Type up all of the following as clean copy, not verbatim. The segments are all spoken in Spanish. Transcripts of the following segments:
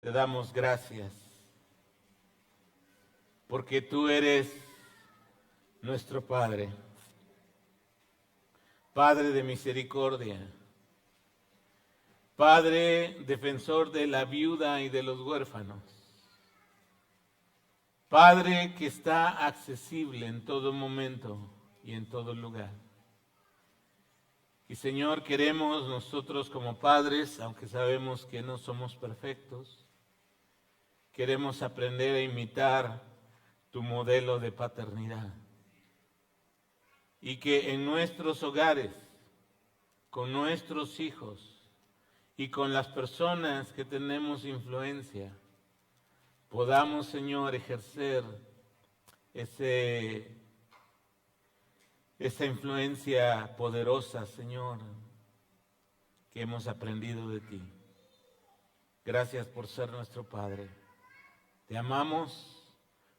Te damos gracias porque tú eres nuestro Padre, Padre de misericordia, Padre defensor de la viuda y de los huérfanos, Padre que está accesible en todo momento y en todo lugar. Y Señor, queremos nosotros como padres, aunque sabemos que no somos perfectos, queremos aprender a imitar tu modelo de paternidad. Y que en nuestros hogares, con nuestros hijos y con las personas que tenemos influencia, podamos, Señor, ejercer esa influencia poderosa, Señor, que hemos aprendido de ti. Gracias por ser nuestro Padre. Te amamos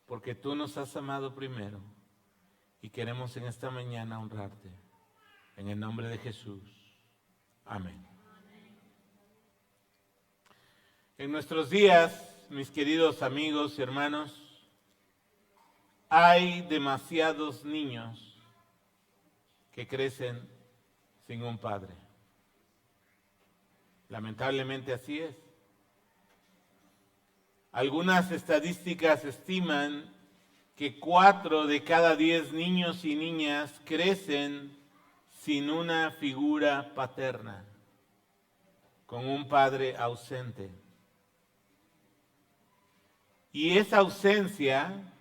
porque tú nos has amado primero y queremos en esta mañana honrarte. En el nombre de Jesús. Amén. En nuestros días, mis queridos amigos y hermanos, hay demasiados niños que crecen sin un padre. Lamentablemente así es. Algunas estadísticas estiman que 4 de cada 10 niños y niñas crecen sin una figura paterna, con un padre ausente. Y esa ausencia,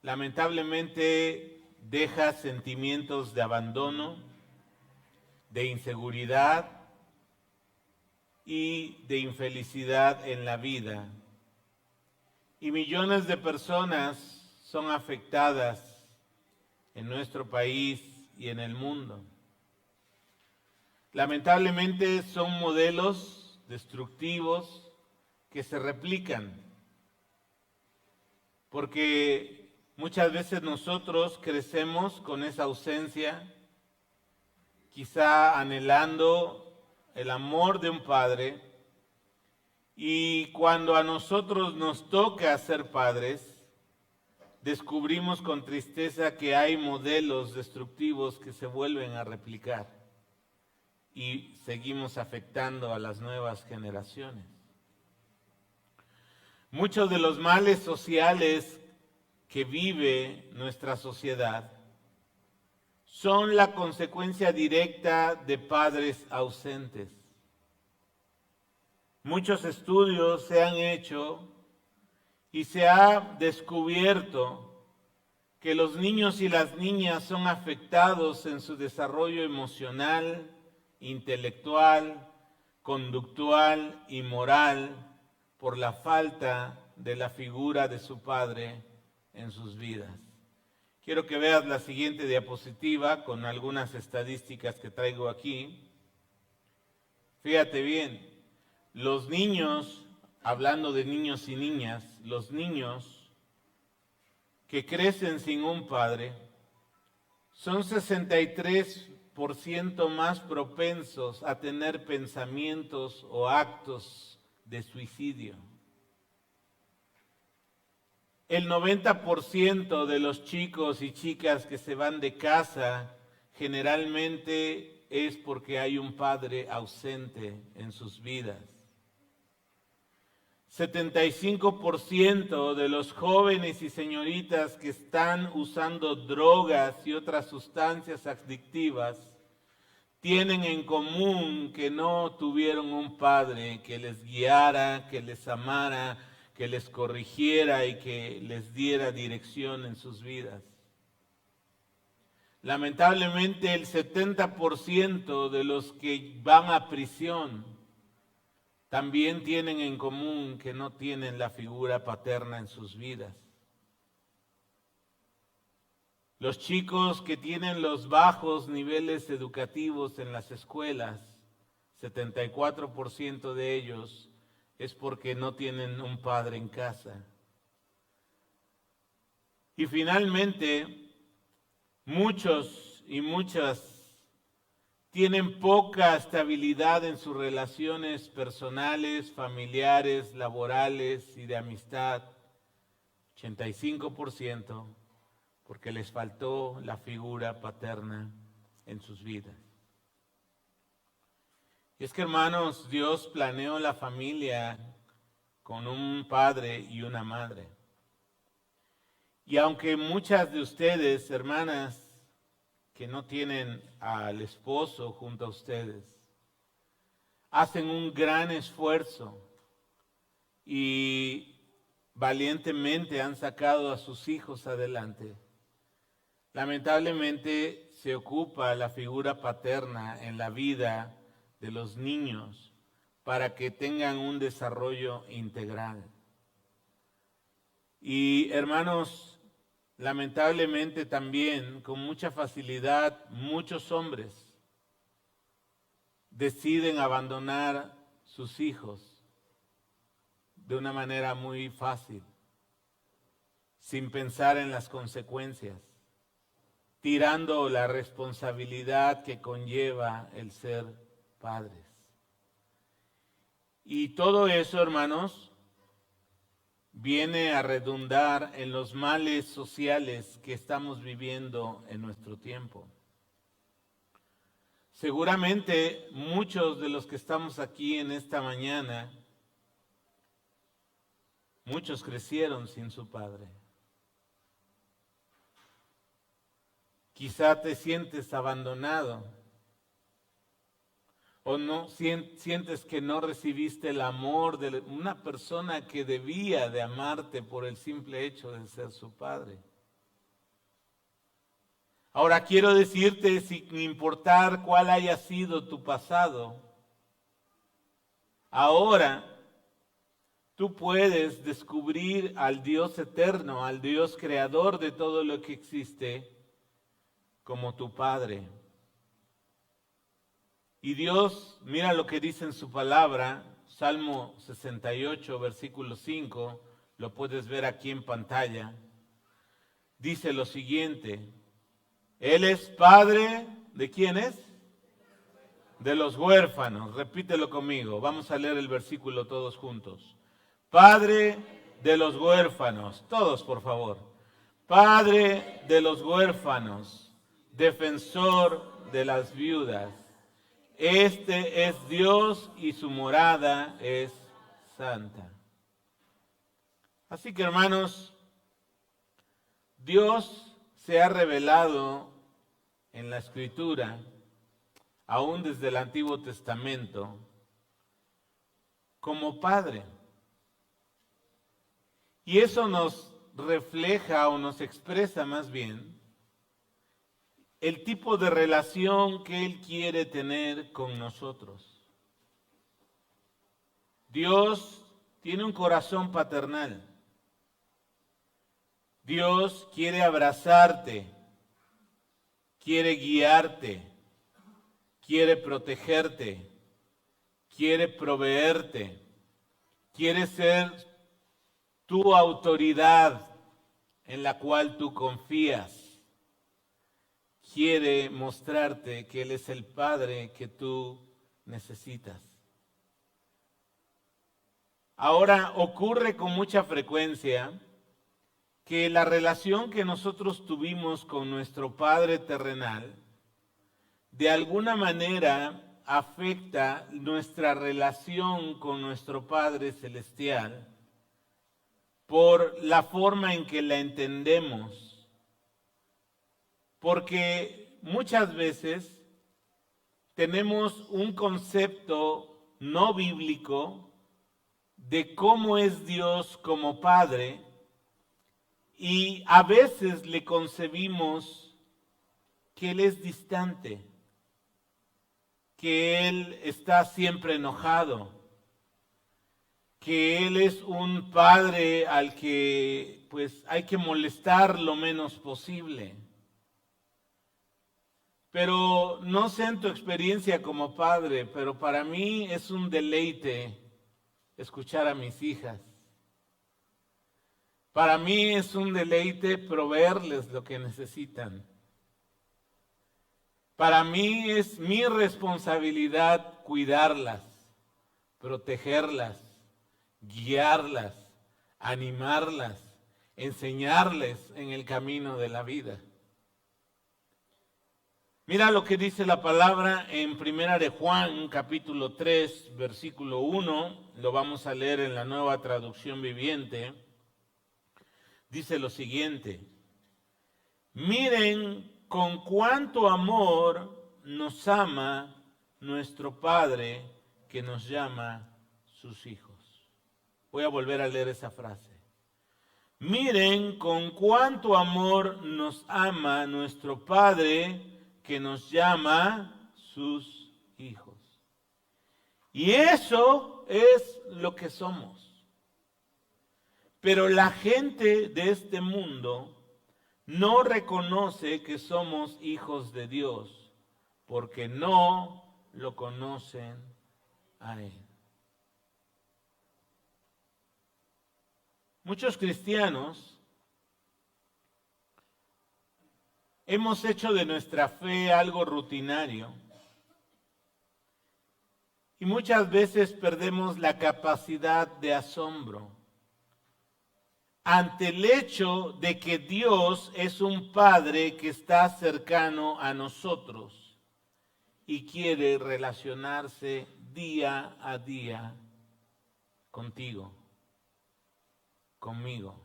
lamentablemente, deja sentimientos de abandono, de inseguridad y de infelicidad en la vida. Y millones de personas son afectadas en nuestro país y en el mundo. Lamentablemente son modelos destructivos que se replican, porque muchas veces nosotros crecemos con esa ausencia, quizá anhelando el amor de un padre, y cuando a nosotros nos toca ser padres, descubrimos con tristeza que hay modelos destructivos que se vuelven a replicar y seguimos afectando a las nuevas generaciones. Muchos de los males sociales que vive nuestra sociedad son la consecuencia directa de padres ausentes. Muchos estudios se han hecho y se ha descubierto que los niños y las niñas son afectados en su desarrollo emocional, intelectual, conductual y moral por la falta de la figura de su padre en sus vidas. Quiero que veas la siguiente diapositiva con algunas estadísticas que traigo aquí. Fíjate bien, los niños, hablando de niños y niñas, los niños que crecen sin un padre son 63% más propensos a tener pensamientos o actos de suicidio. El 90% de los chicos y chicas que se van de casa generalmente es porque hay un padre ausente en sus vidas. 75% de los jóvenes y señoritas que están usando drogas y otras sustancias adictivas tienen en común que no tuvieron un padre que les guiara, que les amara, que les corrigiera y que les diera dirección en sus vidas. Lamentablemente el 70% de los que van a prisión también tienen en común que no tienen la figura paterna en sus vidas. Los chicos que tienen los bajos niveles educativos en las escuelas, 74% de ellos es porque no tienen un padre en casa. Y finalmente, muchos y muchas tienen poca estabilidad en sus relaciones personales, familiares, laborales y de amistad. 85% porque les faltó la figura paterna en sus vidas. Y es que, hermanos, Dios planeó la familia con un padre y una madre. Y aunque muchas de ustedes, hermanas, que no tienen al esposo junto a ustedes, hacen un gran esfuerzo y valientemente han sacado a sus hijos adelante, lamentablemente se ocupa la figura paterna en la vida de los niños para que tengan un desarrollo integral. Y hermanos, lamentablemente también, con mucha facilidad, muchos hombres deciden abandonar sus hijos de una manera muy fácil, sin pensar en las consecuencias, tirando la responsabilidad que conlleva el ser padres. Y todo eso, hermanos, viene a redundar en los males sociales que estamos viviendo en nuestro tiempo. Seguramente muchos de los que estamos aquí en esta mañana, muchos crecieron sin su padre. Quizá te sientes abandonado o no sientes que no recibiste el amor de una persona que debía de amarte por el simple hecho de ser su padre. Ahora quiero decirte, sin importar cuál haya sido tu pasado, ahora tú puedes descubrir al Dios eterno, al Dios creador de todo lo que existe, como tu Padre. Y Dios, mira lo que dice en su palabra, Salmo 68, versículo 5, lo puedes ver aquí en pantalla. Dice lo siguiente: Él es Padre, ¿de quiénes? De los huérfanos. Repítelo conmigo, vamos a leer el versículo todos juntos. Padre de los huérfanos, todos por favor. Padre de los huérfanos, defensor de las viudas. Este es Dios y su morada es santa. Así que, hermanos, Dios se ha revelado en la Escritura, aún desde el Antiguo Testamento, como Padre. Y eso nos refleja o nos expresa más bien el tipo de relación que Él quiere tener con nosotros. Dios tiene un corazón paternal. Dios quiere abrazarte, quiere guiarte, quiere protegerte, quiere proveerte, quiere ser tu autoridad en la cual tú confías. Quiere mostrarte que Él es el Padre que tú necesitas. Ahora ocurre con mucha frecuencia que la relación que nosotros tuvimos con nuestro Padre terrenal de alguna manera afecta nuestra relación con nuestro Padre celestial por la forma en que la entendemos. Porque muchas veces tenemos un concepto no bíblico de cómo es Dios como Padre y a veces le concebimos que Él es distante, que Él está siempre enojado, que Él es un Padre al que pues hay que molestar lo menos posible. Pero no sé en tu experiencia como padre, pero para mí es un deleite escuchar a mis hijas. Para mí es un deleite proveerles lo que necesitan. Para mí es mi responsabilidad cuidarlas, protegerlas, guiarlas, animarlas, enseñarles en el camino de la vida. Mira lo que dice la palabra en Primera de Juan, capítulo 3, versículo 1. Lo vamos a leer en la Nueva Traducción Viviente. Dice lo siguiente: miren con cuánto amor nos ama nuestro Padre, que nos llama sus hijos. Voy a volver a leer esa frase. Miren con cuánto amor nos ama nuestro Padre, que nos llama sus hijos. Y eso es lo que somos. Pero la gente de este mundo no reconoce que somos hijos de Dios, porque no lo conocen a Él. Muchos cristianos hemos hecho de nuestra fe algo rutinario y muchas veces perdemos la capacidad de asombro ante el hecho de que Dios es un Padre que está cercano a nosotros y quiere relacionarse día a día contigo, conmigo.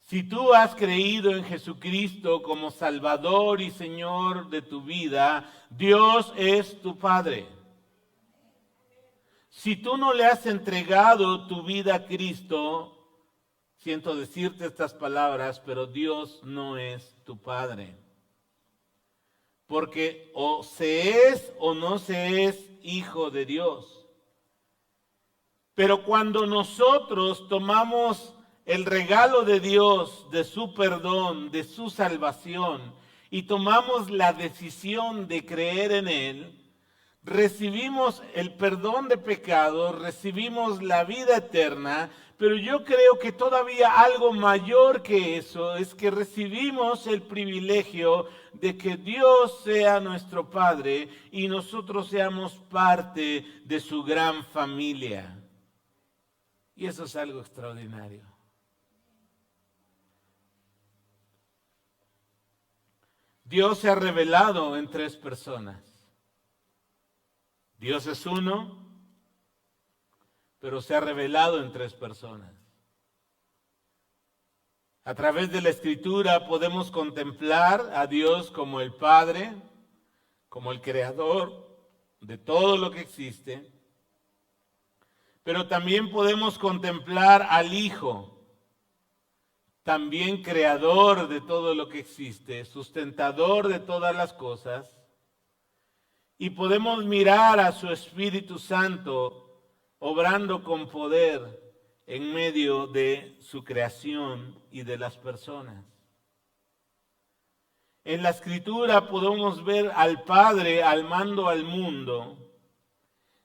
Si tú has creído en Jesucristo como Salvador y Señor de tu vida, Dios es tu Padre. Si tú no le has entregado tu vida a Cristo, siento decirte estas palabras, pero Dios no es tu Padre. Porque o se es o no se es hijo de Dios. Pero cuando nosotros tomamos el regalo de Dios, de su perdón, de su salvación, y tomamos la decisión de creer en Él, recibimos el perdón de pecados, recibimos la vida eterna, pero yo creo que todavía algo mayor que eso es que recibimos el privilegio de que Dios sea nuestro Padre y nosotros seamos parte de su gran familia. Y eso es algo extraordinario. Dios se ha revelado en tres personas. Dios es uno, pero se ha revelado en tres personas. A través de la Escritura podemos contemplar a Dios como el Padre, como el Creador de todo lo que existe, pero también podemos contemplar al Hijo, también creador de todo lo que existe, sustentador de todas las cosas, y podemos mirar a su Espíritu Santo obrando con poder en medio de su creación y de las personas. En la Escritura podemos ver al Padre al mando al mundo,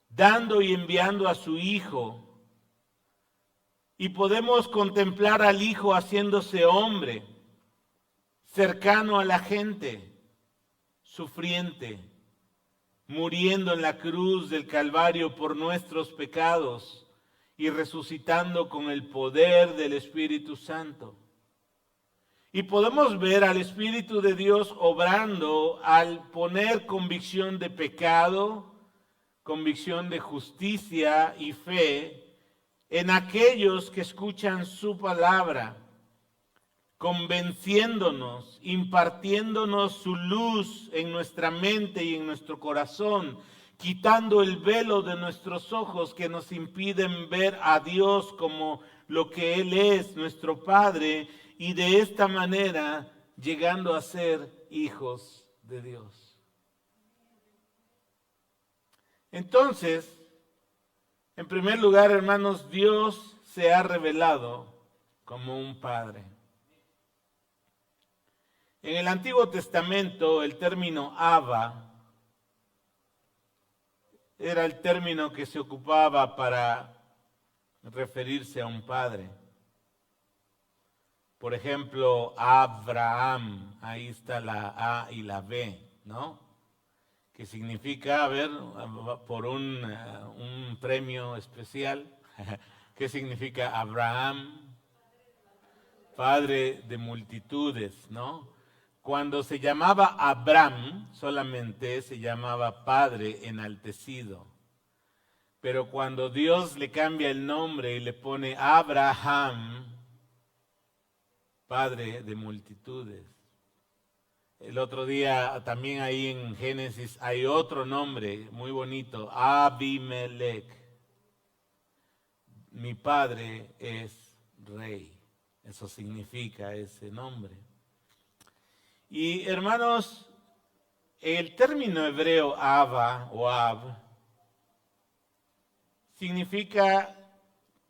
dando y enviando a su Hijo. Y podemos contemplar al Hijo haciéndose hombre, cercano a la gente, sufriente, muriendo en la cruz del Calvario por nuestros pecados y resucitando con el poder del Espíritu Santo. Y podemos ver al Espíritu de Dios obrando al poner convicción de pecado, convicción de justicia y fe en aquellos que escuchan su palabra, convenciéndonos, impartiéndonos su luz en nuestra mente y en nuestro corazón, quitando el velo de nuestros ojos que nos impiden ver a Dios como lo que Él es, nuestro Padre, y de esta manera llegando a ser hijos de Dios. Entonces, en primer lugar, hermanos, Dios se ha revelado como un Padre. En el Antiguo Testamento, el término Abba era el término que se ocupaba para referirse a un padre. Por ejemplo, Abraham, ahí está la A y la B, ¿no? Que significa, a ver, por un premio especial, ¿qué significa Abraham? Padre de multitudes, ¿no? Cuando se llamaba Abram, solamente se llamaba Padre enaltecido. Pero cuando Dios le cambia el nombre y le pone Abraham, Padre de multitudes. El otro día también ahí en Génesis hay otro nombre muy bonito, Abimelech. Mi padre es rey. Eso significa ese nombre. Y hermanos, el término hebreo Abba o Ab significa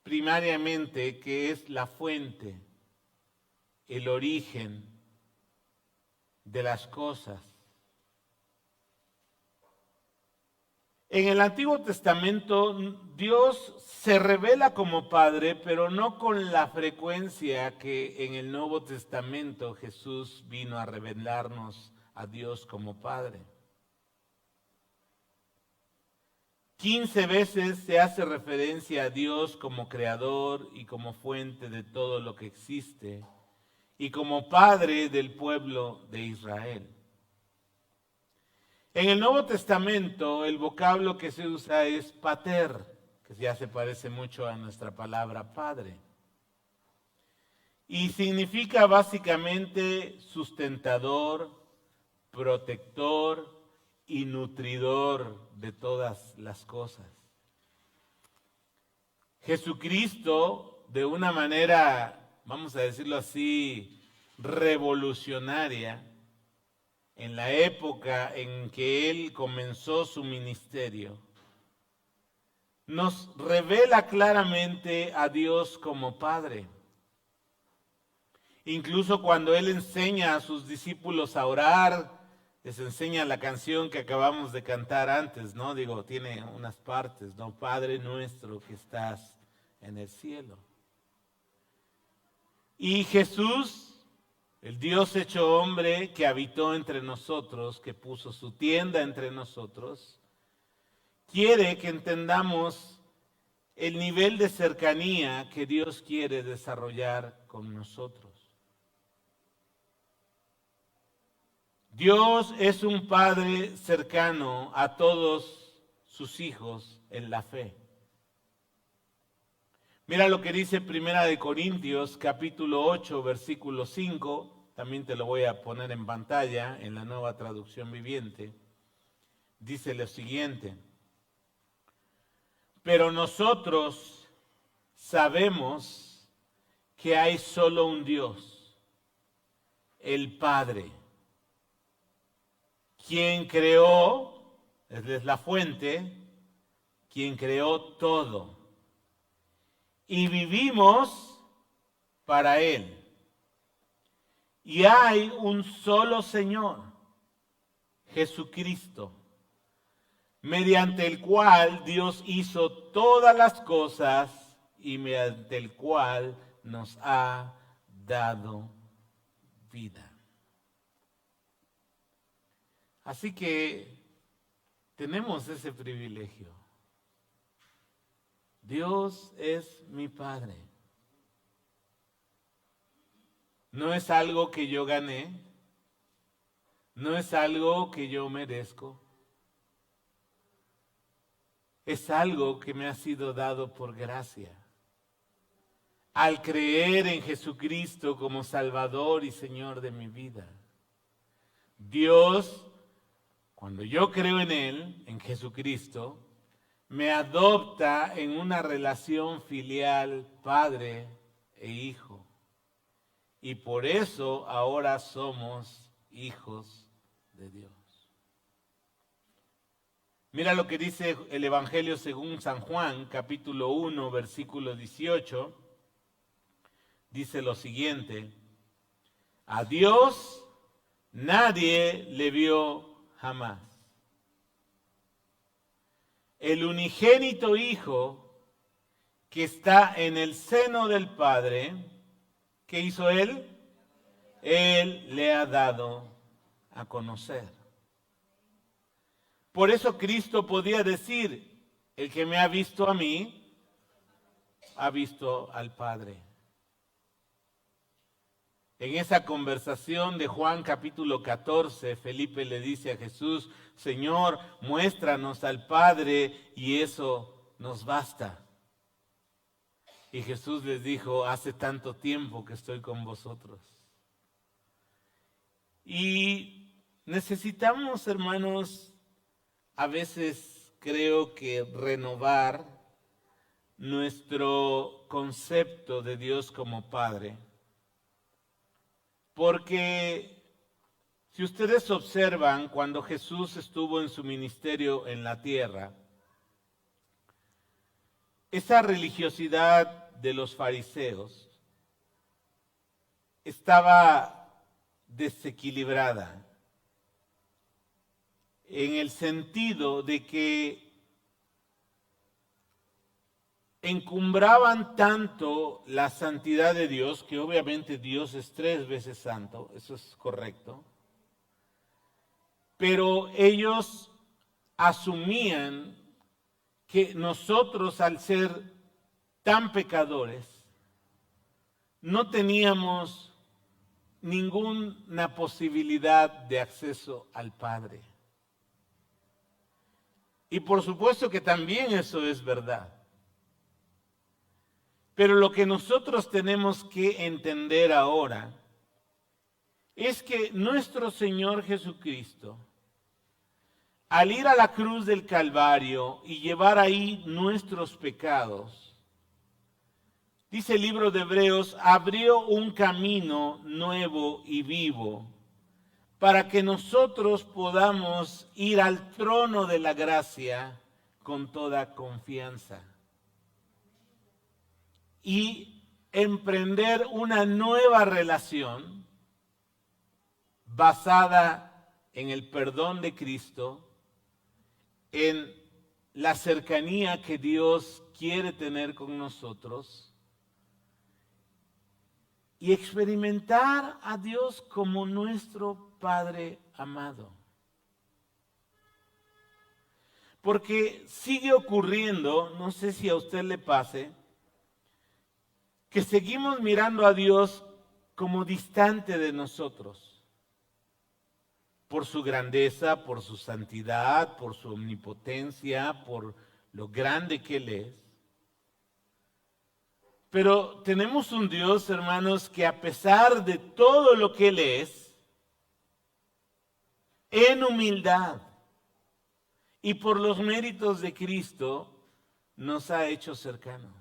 primariamente que es la fuente, el origen de las cosas. En el Antiguo Testamento Dios se revela como Padre, pero no con la frecuencia que en el Nuevo Testamento Jesús vino a revelarnos a Dios como Padre. 15 veces se hace referencia a Dios como creador y como fuente de todo lo que existe y como Padre del pueblo de Israel. En el Nuevo Testamento el vocablo que se usa es pater, que ya se parece mucho a nuestra palabra Padre. Y significa básicamente sustentador, protector y nutridor de todas las cosas. Jesucristo, de una manera, vamos a decirlo así, revolucionaria, en la época en que Él comenzó su ministerio, nos revela claramente a Dios como Padre. Incluso cuando Él enseña a sus discípulos a orar, les enseña la canción que acabamos de cantar antes, ¿no? Digo, tiene unas partes, ¿no? Padre nuestro que estás en el cielo. Y Jesús, el Dios hecho hombre que habitó entre nosotros, que puso su tienda entre nosotros, quiere que entendamos el nivel de cercanía que Dios quiere desarrollar con nosotros. Dios es un Padre cercano a todos sus hijos en la fe. Mira lo que dice Primera de Corintios, capítulo 8, versículo 5. También te lo voy a poner en pantalla en la Nueva Traducción Viviente. Dice lo siguiente: pero nosotros sabemos que hay solo un Dios, el Padre, quien creó, es la fuente, quien creó todo. Y vivimos para Él. Y hay un solo Señor, Jesucristo, mediante el cual Dios hizo todas las cosas y mediante el cual nos ha dado vida. Así que tenemos ese privilegio. Dios es mi Padre. No es algo que yo gané, no es algo que yo merezco. Es algo que me ha sido dado por gracia. Al creer en Jesucristo como Salvador y Señor de mi vida. Dios, cuando yo creo en Él, en Jesucristo, me adopta en una relación filial padre e hijo. Y por eso ahora somos hijos de Dios. Mira lo que dice el Evangelio según San Juan, capítulo 1, versículo 18. Dice lo siguiente: a Dios nadie le vio jamás. El unigénito Hijo que está en el seno del Padre, ¿Qué hizo Él? Él le ha dado a conocer. Por eso Cristo podía decir, el que me ha visto a mí, ha visto al Padre. En esa conversación de Juan capítulo 14, Felipe le dice a Jesús, Señor, muéstranos al Padre y eso nos basta. Y Jesús les dijo, hace tanto tiempo que estoy con vosotros. Y necesitamos, hermanos, a veces creo que renovar nuestro concepto de Dios como Padre. Porque si ustedes observan, cuando Jesús estuvo en su ministerio en la tierra, esa religiosidad de los fariseos estaba desequilibrada en el sentido de que encumbraban tanto la santidad de Dios, que obviamente Dios es 3 veces santo, eso es correcto, pero ellos asumían que nosotros, al ser tan pecadores, no teníamos ninguna posibilidad de acceso al Padre. Y por supuesto que también eso es verdad. Pero lo que nosotros tenemos que entender ahora es que nuestro Señor Jesucristo, al ir a la cruz del Calvario y llevar ahí nuestros pecados, dice el libro de Hebreos, abrió un camino nuevo y vivo para que nosotros podamos ir al trono de la gracia con toda confianza y emprender una nueva relación basada en el perdón de Cristo, en la cercanía que Dios quiere tener con nosotros y experimentar a Dios como nuestro Padre amado. Porque sigue ocurriendo, no sé si a usted le pase, que seguimos mirando a Dios como distante de nosotros, por su grandeza, por su santidad, por su omnipotencia, por lo grande que Él es. Pero tenemos un Dios, hermanos, que a pesar de todo lo que Él es, en humildad y por los méritos de Cristo, nos ha hecho cercanos.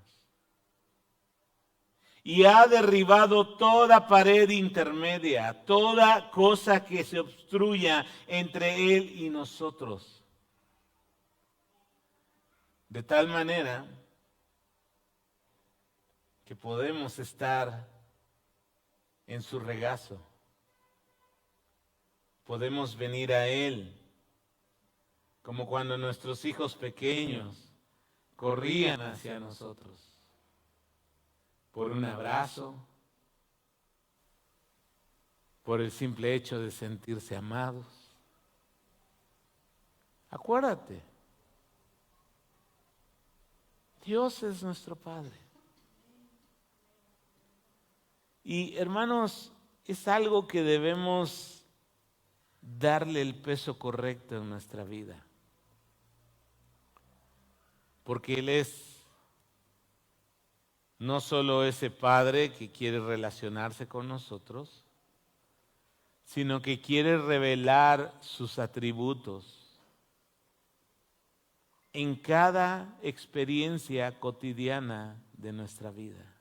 Y ha derribado toda pared intermedia, toda cosa que se obstruya entre Él y nosotros. De tal manera que podemos estar en su regazo. Podemos venir a Él, como cuando nuestros hijos pequeños corrían hacia nosotros, por un abrazo, por el simple hecho de sentirse amados. Acuérdate, Dios es nuestro Padre. Y hermanos, es algo que debemos darle el peso correcto en nuestra vida. Porque Él es no solo ese Padre que quiere relacionarse con nosotros, sino que quiere revelar sus atributos en cada experiencia cotidiana de nuestra vida.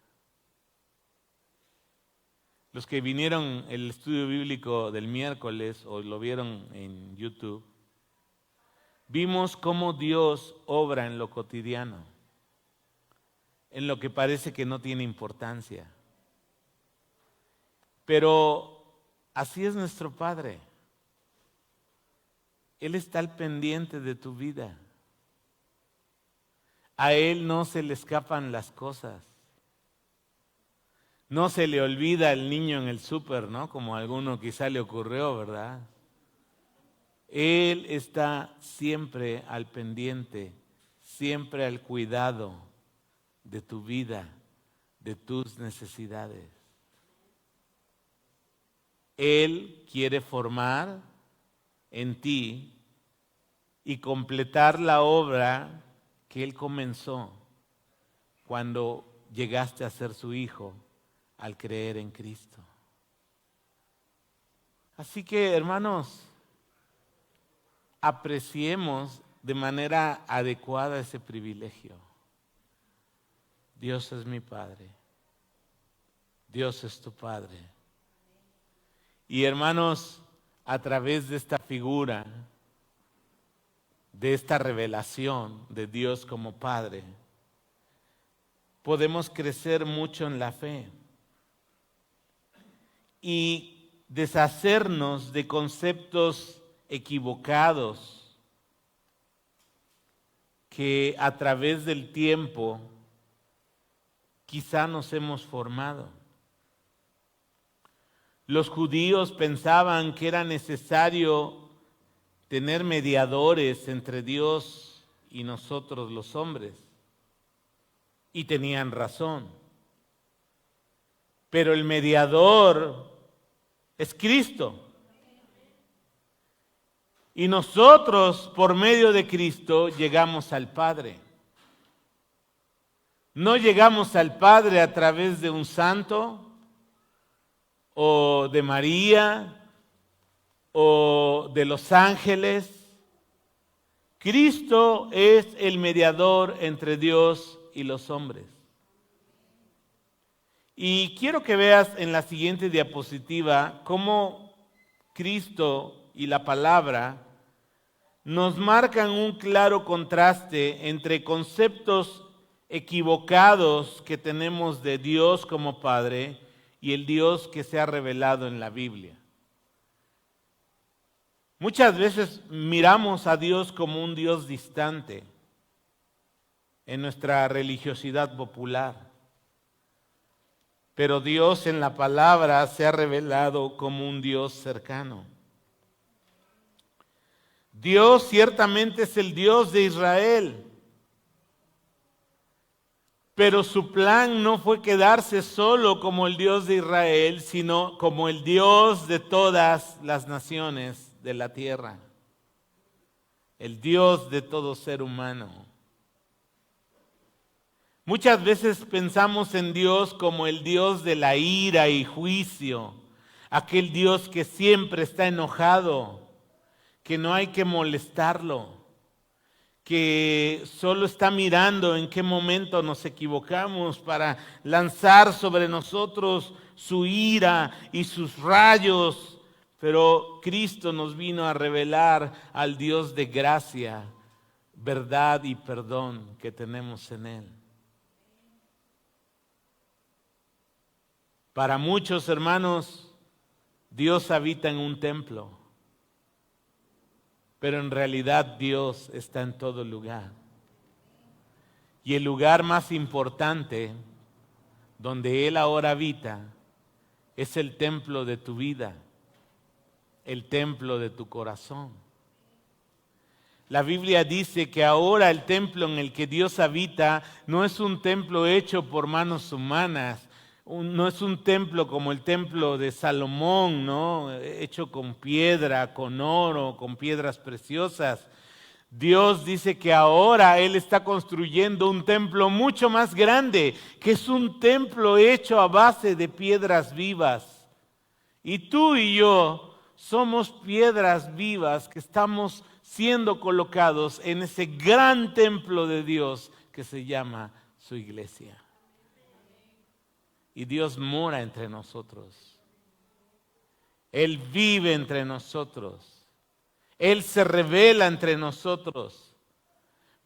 Los que vinieron el estudio bíblico del miércoles o lo vieron en YouTube, vimos cómo Dios obra en lo cotidiano, en lo que parece que no tiene importancia. Pero así es nuestro Padre. Él está al pendiente de tu vida. A Él no se le escapan las cosas. No se le olvida el niño en el súper, ¿no? Como a alguno quizá le ocurrió, ¿verdad? Él está siempre al pendiente, siempre al cuidado de tu vida, de tus necesidades. Él quiere formar en ti y completar la obra que Él comenzó cuando llegaste a ser su hijo al creer en Cristo. Así que, hermanos, apreciemos de manera adecuada ese privilegio. Dios es mi Padre. Dios es tu Padre. Y hermanos, a través de esta figura, de esta revelación de Dios como Padre, podemos crecer mucho en la fe y deshacernos de conceptos equivocados que a través del tiempo quizá nos hemos formado. Los judíos pensaban que era necesario tener mediadores entre Dios y nosotros los hombres. Y tenían razón. Pero el mediador es Cristo. Y nosotros, por medio de Cristo, llegamos al Padre. No llegamos al Padre a través de un santo, o de María, o de los ángeles. Cristo es el mediador entre Dios y los hombres. Y quiero que veas en la siguiente diapositiva cómo Cristo y la palabra nos marcan un claro contraste entre conceptos equivocados que tenemos de Dios como Padre y el Dios que se ha revelado en la Biblia. Muchas veces miramos a Dios como un Dios distante en nuestra religiosidad popular. Pero Dios en la palabra se ha revelado como un Dios cercano. Dios ciertamente es el Dios de Israel, pero su plan no fue quedarse solo como el Dios de Israel, sino como el Dios de todas las naciones de la tierra, el Dios de todo ser humano. Muchas veces pensamos en Dios como el Dios de la ira y juicio, aquel Dios que siempre está enojado, que no hay que molestarlo, que solo está mirando en qué momento nos equivocamos para lanzar sobre nosotros su ira y sus rayos. Pero Cristo nos vino a revelar al Dios de gracia, verdad y perdón que tenemos en Él. Para muchos hermanos, Dios habita en un templo. Pero en realidad Dios está en todo lugar. Y el lugar más importante donde Él ahora habita es el templo de tu vida, el templo de tu corazón. La Biblia dice que ahora el templo en el que Dios habita no es un templo hecho por manos humanas, no es un templo como el templo de Salomón, ¿no? Hecho con piedra, con oro, con piedras preciosas. Dios dice que ahora Él está construyendo un templo mucho más grande, que es un templo hecho a base de piedras vivas. Y tú y yo somos piedras vivas que estamos siendo colocados en ese gran templo de Dios que se llama su iglesia. Y Dios mora entre nosotros. Él vive entre nosotros. Él se revela entre nosotros.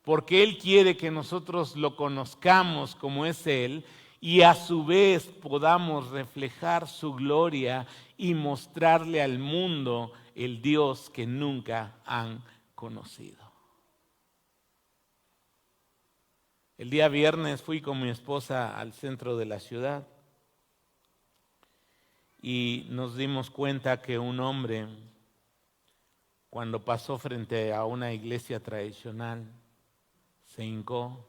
Porque Él quiere que nosotros lo conozcamos como es Él y a su vez podamos reflejar su gloria y mostrarle al mundo el Dios que nunca han conocido. El día viernes fui con mi esposa al centro de la ciudad. y nos dimos cuenta que un hombre, cuando pasó frente a una iglesia tradicional, se hincó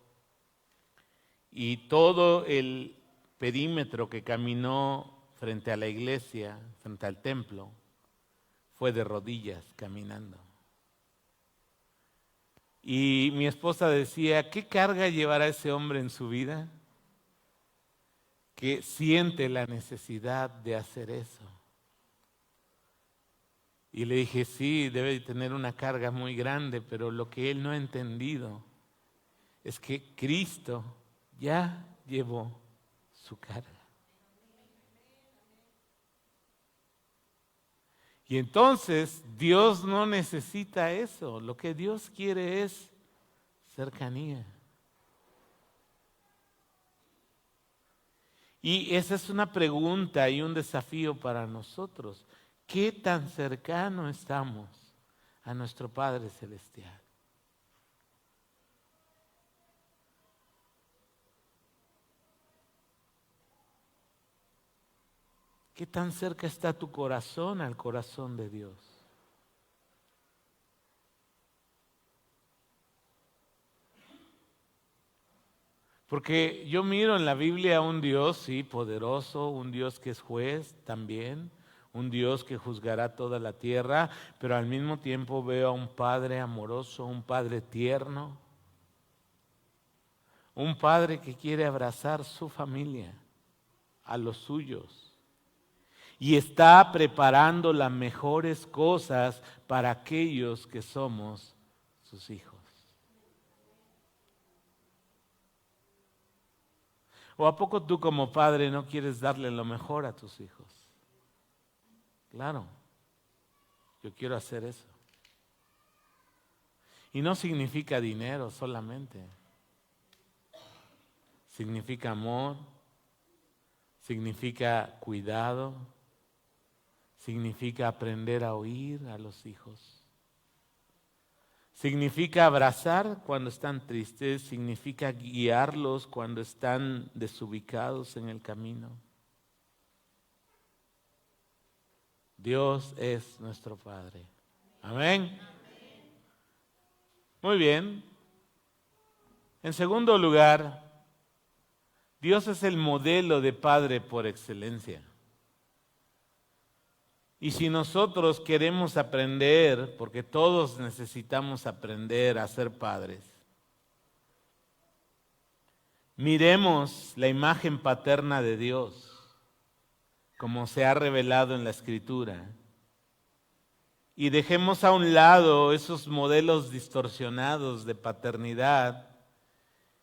y todo el perímetro que caminó frente a la iglesia, frente al templo, fue de rodillas caminando. Y mi esposa decía, ¿qué carga llevará ese hombre en su vida? Que siente la necesidad de hacer eso. Y le dije, sí, debe de tener una carga muy grande, pero lo que él no ha entendido es que Cristo ya llevó su carga. Y entonces Dios no necesita eso, lo que Dios quiere es cercanía. Y esa es una pregunta y un desafío para nosotros. ¿Qué tan cercano estamos a nuestro Padre Celestial? ¿Qué tan cerca está tu corazón al corazón de Dios? Porque yo miro en la Biblia a un Dios, sí, poderoso, un Dios que es juez también, un Dios que juzgará toda la tierra, pero al mismo tiempo veo a un Padre amoroso, un Padre tierno, un Padre que quiere abrazar su familia, a los suyos. Y está preparando las mejores cosas para aquellos que somos sus hijos. ¿O a poco tú como padre no quieres darle lo mejor a tus hijos? Claro, yo quiero hacer eso. Y no significa dinero solamente. Significa amor, significa cuidado, significa aprender a oír a los hijos. Significa abrazar cuando están tristes, significa guiarlos cuando están desubicados en el camino. Dios es nuestro Padre. Amén. Muy bien. En segundo lugar, Dios es el modelo de Padre por excelencia. Y si nosotros queremos aprender, porque todos necesitamos aprender a ser padres, miremos la imagen paterna de Dios, como se ha revelado en la Escritura, y dejemos a un lado esos modelos distorsionados de paternidad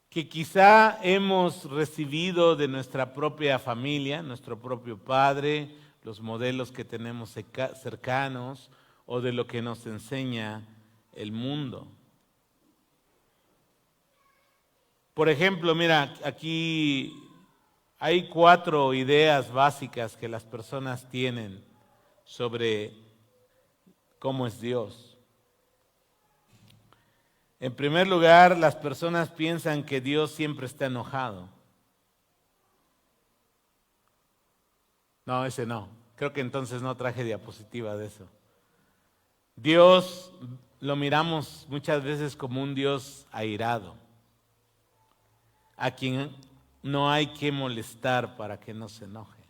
que quizá hemos recibido de nuestra propia familia, nuestro propio padre, los modelos que tenemos cercanos o de lo que nos enseña el mundo. Por ejemplo, mira, aquí hay 4 ideas básicas que las personas tienen sobre cómo es Dios. En primer lugar, las personas piensan que Dios siempre está enojado. No, ese no. Creo que entonces no traje diapositiva de eso. Dios lo miramos muchas veces como un Dios airado, a quien no hay que molestar para que no se enoje.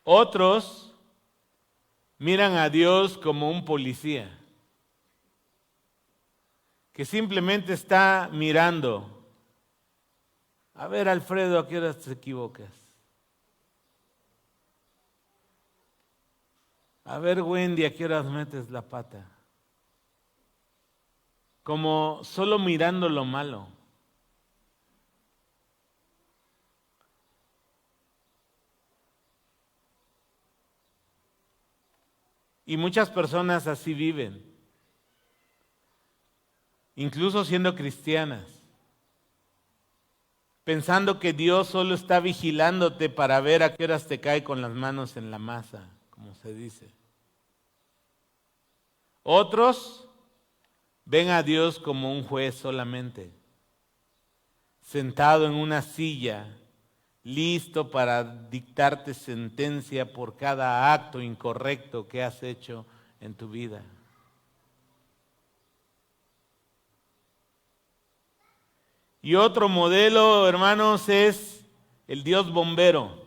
Otros miran a Dios como un policía, que simplemente está mirando. A ver, Alfredo, ¿a qué horas te equivocas? A ver, Wendy, ¿a qué horas metes la pata? Como solo mirando lo malo. Y muchas personas así viven, incluso siendo cristianas, pensando que Dios solo está vigilándote para ver a qué horas te cae con las manos en la masa, como se dice. Otros ven a Dios como un juez solamente, sentado en una silla, listo para dictarte sentencia por cada acto incorrecto que has hecho en tu vida. Y otro modelo, hermanos, es el Dios bombero.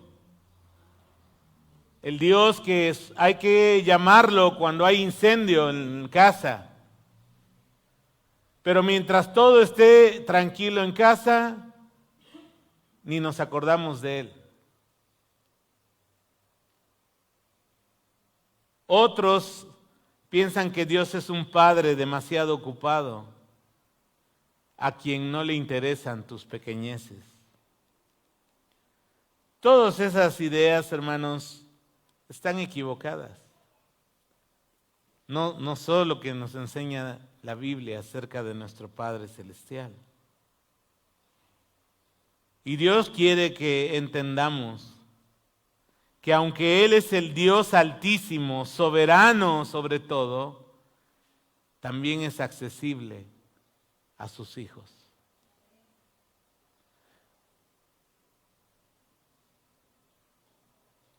El Dios que hay que llamarlo cuando hay incendio en casa. Pero mientras todo esté tranquilo en casa, ni nos acordamos de Él. Otros piensan que Dios es un padre demasiado ocupado, a quien no le interesan tus pequeñeces. Todas esas ideas, hermanos, están equivocadas. No solo lo que nos enseña la Biblia acerca de nuestro Padre Celestial. Y Dios quiere que entendamos que aunque Él es el Dios altísimo, soberano sobre todo, también es accesible a sus hijos.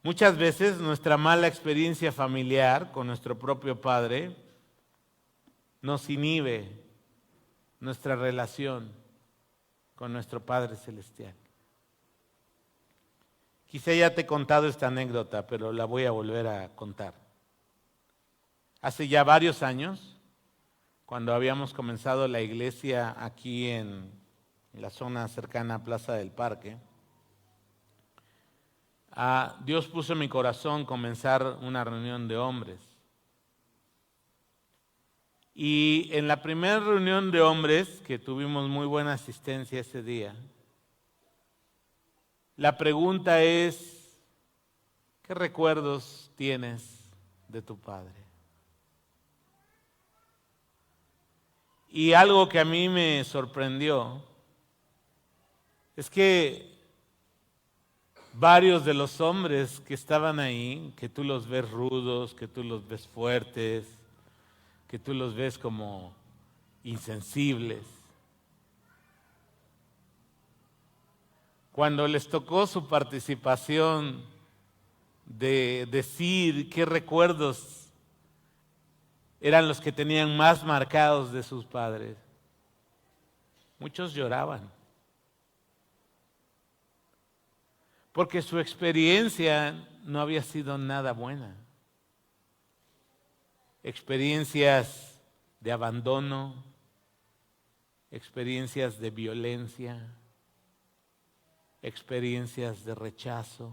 Muchas veces nuestra mala experiencia familiar con nuestro propio padre nos inhibe nuestra relación con nuestro Padre Celestial. Quizá ya te he contado esta anécdota, pero la voy a volver a contar. Hace ya varios años, cuando habíamos comenzado la iglesia aquí en la zona cercana a Plaza del Parque, Dios puso en mi corazón comenzar una reunión de hombres. Y en la primera reunión de hombres, que tuvimos muy buena asistencia ese día, la pregunta es, ¿qué recuerdos tienes de tu padre? Y algo que a mí me sorprendió es que varios de los hombres que estaban ahí, que tú los ves rudos, que tú los ves fuertes, que tú los ves como insensibles, cuando les tocó su participación de decir qué recuerdos eran los que tenían más marcados de sus padres, muchos lloraban. Porque su experiencia no había sido nada buena. Experiencias de abandono, experiencias de violencia, experiencias de rechazo,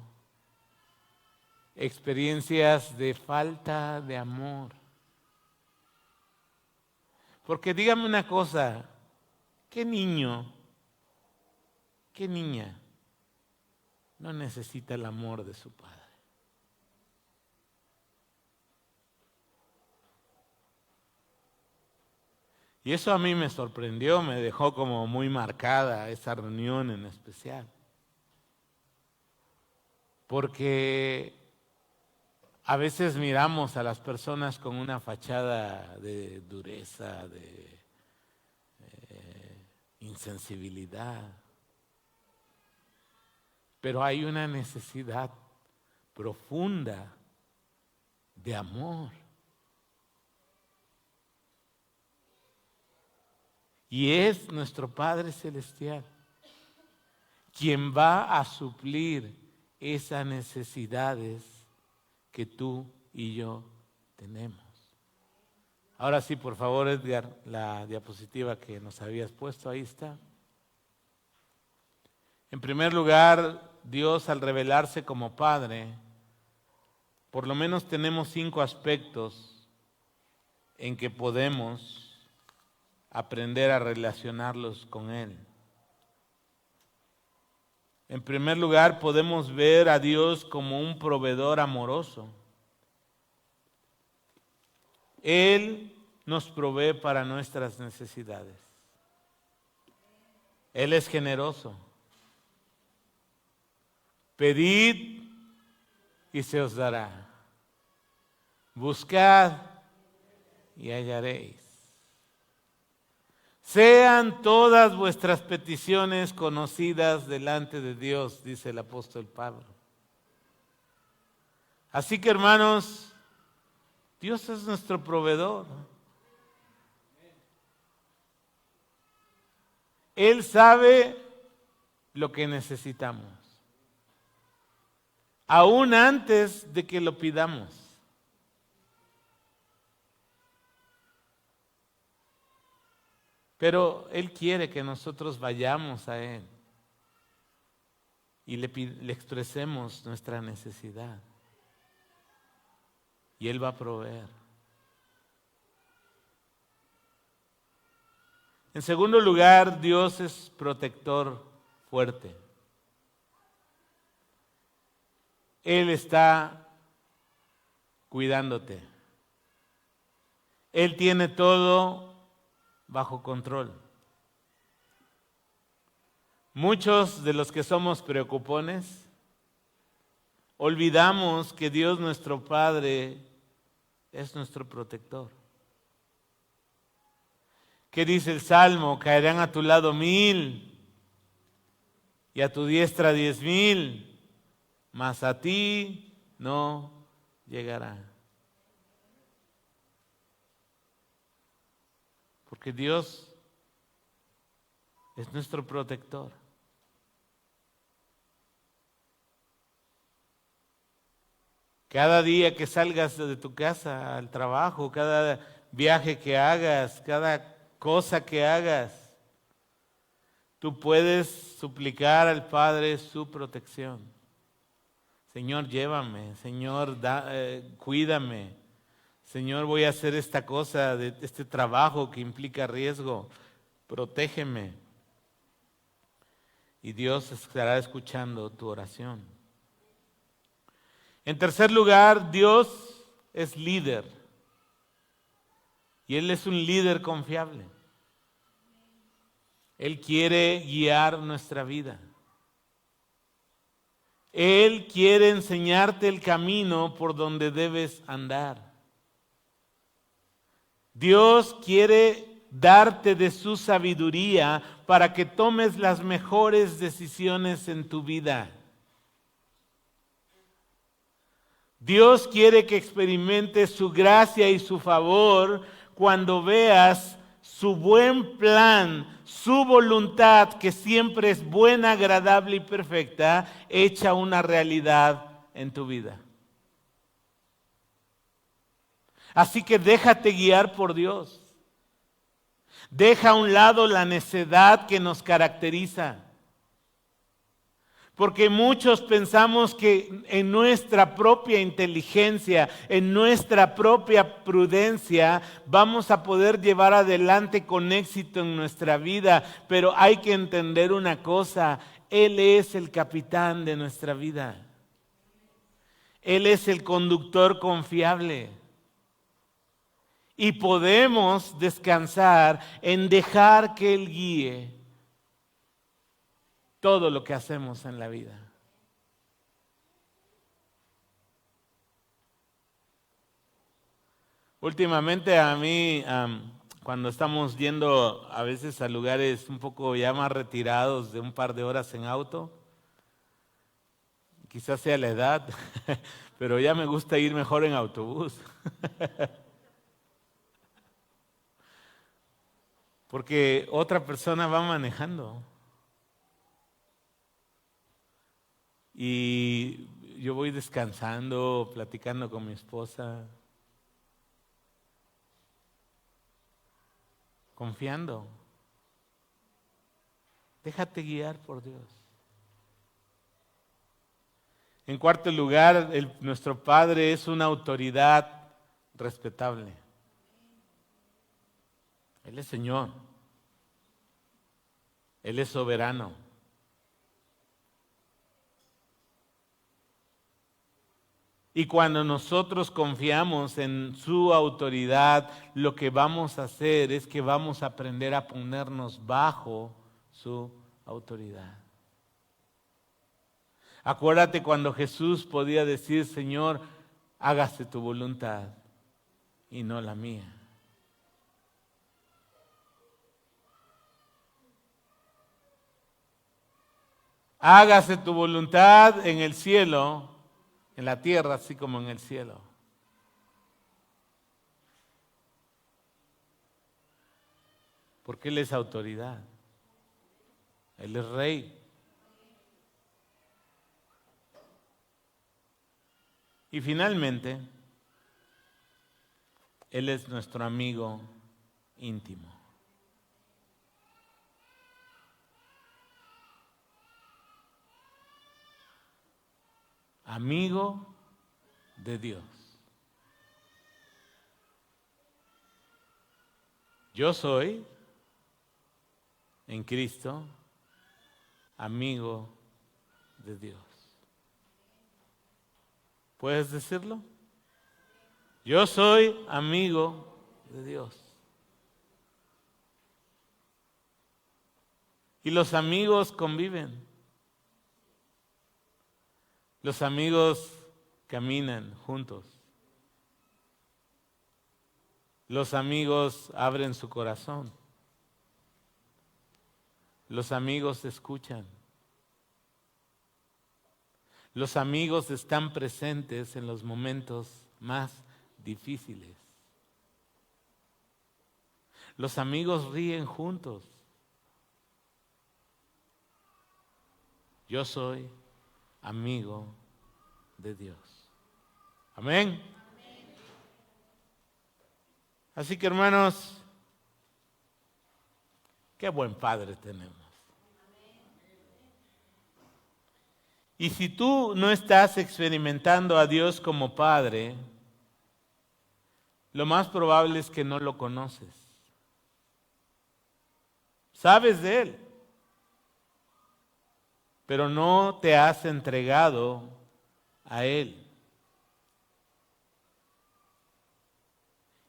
experiencias de falta de amor. Porque dígame una cosa, ¿qué niño, qué niña no necesita el amor de su padre? Y eso a mí me sorprendió, me dejó como muy marcada esa reunión en especial. Porque a veces miramos a las personas con una fachada de dureza, de insensibilidad. Pero hay una necesidad profunda de amor. Y es nuestro Padre Celestial quien va a suplir esas necesidades que tú y yo tenemos. Ahora sí, por favor, Edgar, la diapositiva que nos habías puesto, ahí está. En primer lugar, Dios, al revelarse como Padre, por lo menos tenemos 5 aspectos en que podemos aprender a relacionarlos con Él. En primer lugar, podemos ver a Dios como un proveedor amoroso. Él nos provee para nuestras necesidades. Él es generoso. Pedid y se os dará. Buscad y hallaréis. Sean todas vuestras peticiones conocidas delante de Dios, dice el apóstol Pablo. Así que, hermanos, Dios es nuestro proveedor. Él sabe lo que necesitamos, aún antes de que lo pidamos. Pero Él quiere que nosotros vayamos a Él y le expresemos nuestra necesidad. Y Él va a proveer. En segundo lugar, Dios es protector fuerte. Él está cuidándote. Él tiene todo bajo control. Muchos de los que somos preocupones olvidamos que Dios nuestro Padre es nuestro protector. ¿Qué dice el Salmo? Caerán a tu lado 1000 y a tu diestra 10,000, mas a ti no llegará. Porque Dios es nuestro protector. Cada día que salgas de tu casa al trabajo, cada viaje que hagas, cada cosa que hagas, tú puedes suplicar al Padre su protección. Señor, llévame. Señor, cuídame. Señor, voy a hacer esta cosa, de este trabajo que implica riesgo. Protégeme. Y Dios estará escuchando tu oración. En tercer lugar, Dios es líder. Y Él es un líder confiable. Él quiere guiar nuestra vida. Él quiere enseñarte el camino por donde debes andar. Dios quiere darte de su sabiduría para que tomes las mejores decisiones en tu vida. Dios quiere que experimentes su gracia y su favor cuando veas su buen plan, su voluntad, que siempre es buena, agradable y perfecta, hecha una realidad en tu vida. Así que déjate guiar por Dios. Deja a un lado la necedad que nos caracteriza. Porque muchos pensamos que en nuestra propia inteligencia, en nuestra propia prudencia, vamos a poder llevar adelante con éxito en nuestra vida. Pero hay que entender una cosa: Él es el capitán de nuestra vida. Él es el conductor confiable. Y podemos descansar en dejar que Él guíe todo lo que hacemos en la vida. Últimamente a mí, cuando estamos yendo a veces a lugares un poco ya más retirados de un par de horas en auto, quizás sea la edad, pero ya me gusta ir mejor en autobús. Porque otra persona va manejando. Y yo voy descansando, platicando con mi esposa, confiando. Déjate guiar por Dios. En cuarto lugar, nuestro Padre es una autoridad respetable. Él es Señor. Él es soberano. Y cuando nosotros confiamos en su autoridad, lo que vamos a hacer es que vamos a aprender a ponernos bajo su autoridad. Acuérdate cuando Jesús podía decir: Señor, hágase tu voluntad y no la mía. Hágase tu voluntad en el cielo, en la tierra, así como en el cielo. Porque Él es autoridad. Él es rey. Y finalmente, Él es nuestro amigo íntimo. Amigo de Dios. Yo soy, en Cristo, amigo de Dios. ¿Puedes decirlo? Yo soy amigo de Dios. Y los amigos conviven. Los amigos caminan juntos. Los amigos abren su corazón. Los amigos escuchan. Los amigos están presentes en los momentos más difíciles. Los amigos ríen juntos. Yo soy amigo de Dios. Amén. Así que, hermanos, qué buen Padre tenemos. Y si tú no estás experimentando a Dios como Padre, lo más probable es que no lo conoces. Sabes de Él, pero no te has entregado a Él.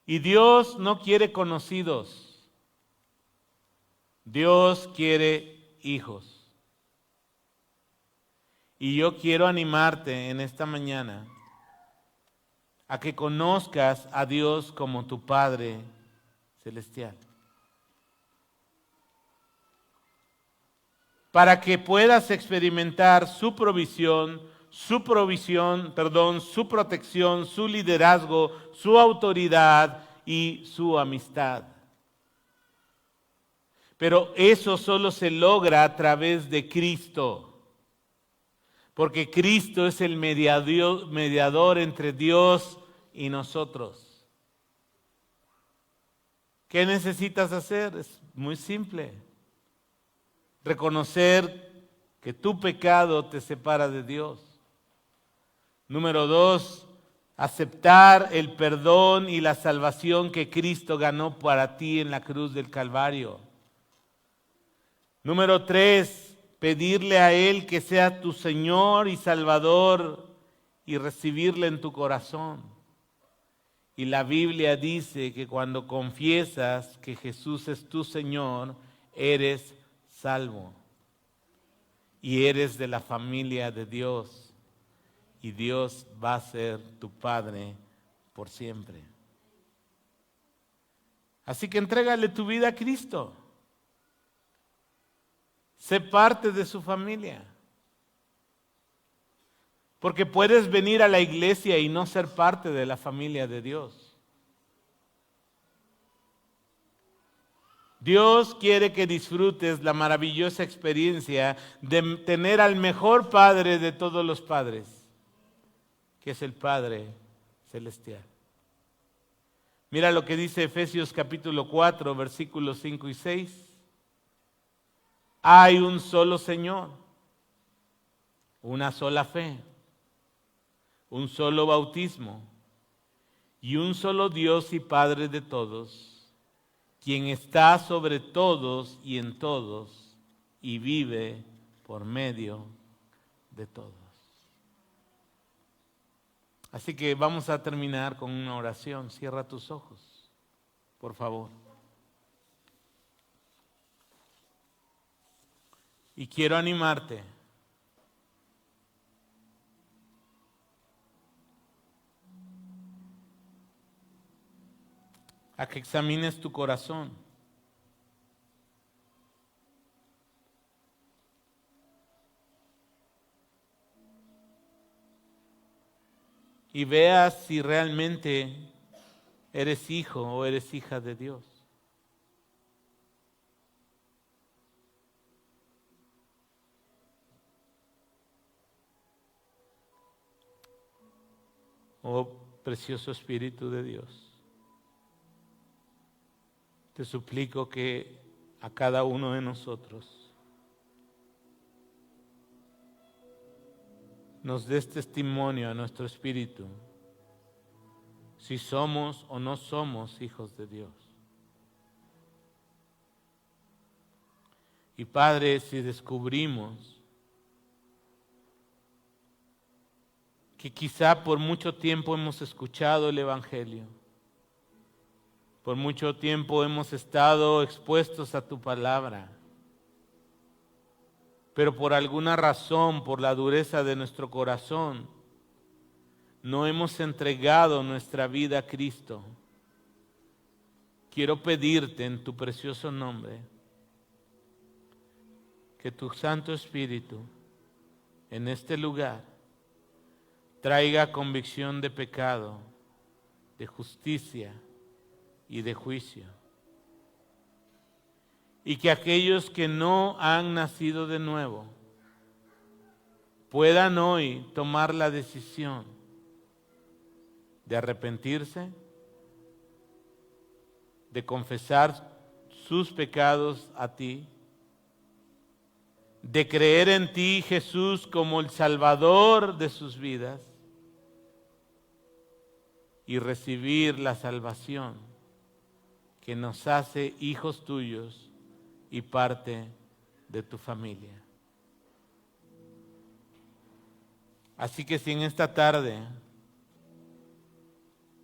Y Dios no quiere conocidos. Dios quiere hijos. Y yo quiero animarte en esta mañana a que conozcas a Dios como tu Padre celestial. Para que puedas experimentar su provisión, su protección, su liderazgo, su autoridad y su amistad. Pero eso solo se logra a través de Cristo. Porque Cristo es el mediador entre Dios y nosotros. ¿Qué necesitas hacer? Es muy simple. Reconocer que tu pecado te separa de Dios. Número 2, aceptar el perdón y la salvación que Cristo ganó para ti en la cruz del Calvario. Número 3, pedirle a Él que sea tu Señor y Salvador y recibirle en tu corazón. Y la Biblia dice que cuando confiesas que Jesús es tu Señor, eres salvo. Y eres de la familia de Dios. Y Dios va a ser tu Padre por siempre. Así que entrégale tu vida a Cristo. Sé parte de su familia. Porque puedes venir a la iglesia y no ser parte de la familia de Dios. Dios quiere que disfrutes la maravillosa experiencia de tener al mejor Padre de todos los padres, que es el Padre celestial. Mira lo que dice Efesios capítulo 4, versículos 5 y 6. Hay un solo Señor, una sola fe, un solo bautismo y un solo Dios y Padre de todos, quien está sobre todos y en todos y vive por medio de todos. Así que vamos a terminar con una oración. Cierra tus ojos, por favor. Y quiero animarte a que examines tu corazón. y veas si realmente eres hijo o eres hija de Dios. Oh precioso Espíritu de Dios, te suplico que a cada uno de nosotros nos des testimonio a nuestro espíritu si somos o no somos hijos de Dios. Y Padre, si descubrimos que quizá por mucho tiempo hemos escuchado el Evangelio, por mucho tiempo hemos estado expuestos a tu palabra, pero por alguna razón, por la dureza de nuestro corazón, no hemos entregado nuestra vida a Cristo. Quiero pedirte en tu precioso nombre que tu Santo Espíritu en este lugar traiga convicción de pecado, de justicia y de juicio. Y que aquellos que no han nacido de nuevo puedan hoy tomar la decisión de arrepentirse, de confesar sus pecados a ti, de creer en ti, Jesús, como el Salvador de sus vidas y recibir la salvación que nos hace hijos tuyos y parte de tu familia. Así que si en esta tarde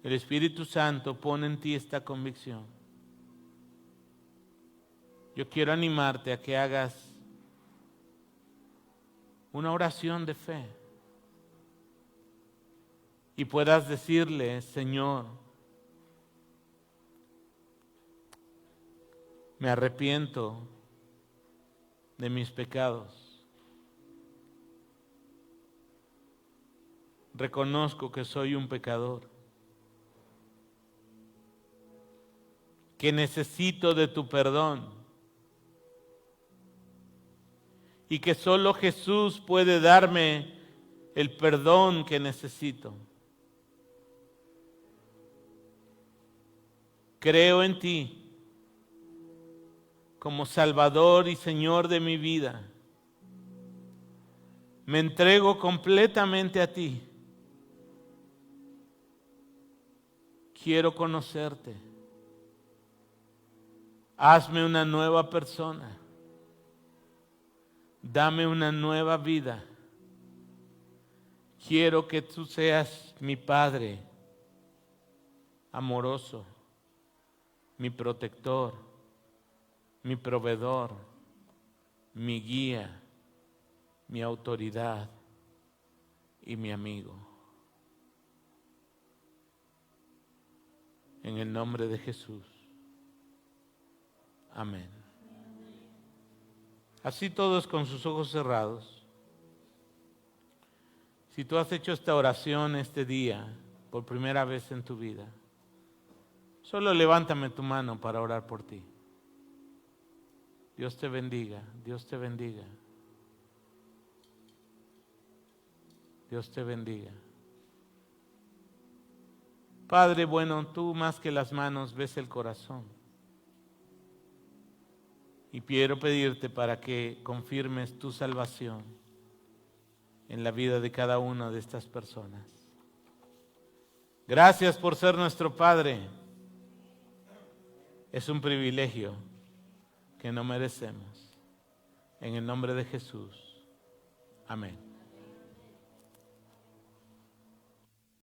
el Espíritu Santo pone en ti esta convicción, yo quiero animarte a que hagas una oración de fe y puedas decirle: Señor, me arrepiento de mis pecados. Reconozco que soy un pecador, que necesito de tu perdón y que solo Jesús puede darme el perdón que necesito. Creo en ti como Salvador y Señor de mi vida. Me entrego completamente a ti. Quiero conocerte. Hazme una nueva persona. Dame una nueva vida. Quiero que tú seas mi Padre amoroso, mi protector, mi proveedor, mi guía, mi autoridad y mi amigo. En el nombre de Jesús. Amén. Así todos con sus ojos cerrados. Si tú has hecho esta oración este día por primera vez en tu vida, solo levántame tu mano para orar por ti. Dios te bendiga, Dios te bendiga. Dios te bendiga. Padre bueno, tú más que las manos ves el corazón. Y quiero pedirte para que confirmes tu salvación en la vida de cada una de estas personas. Gracias por ser nuestro Padre. Es un privilegio que no merecemos. En el nombre de Jesús. Amén.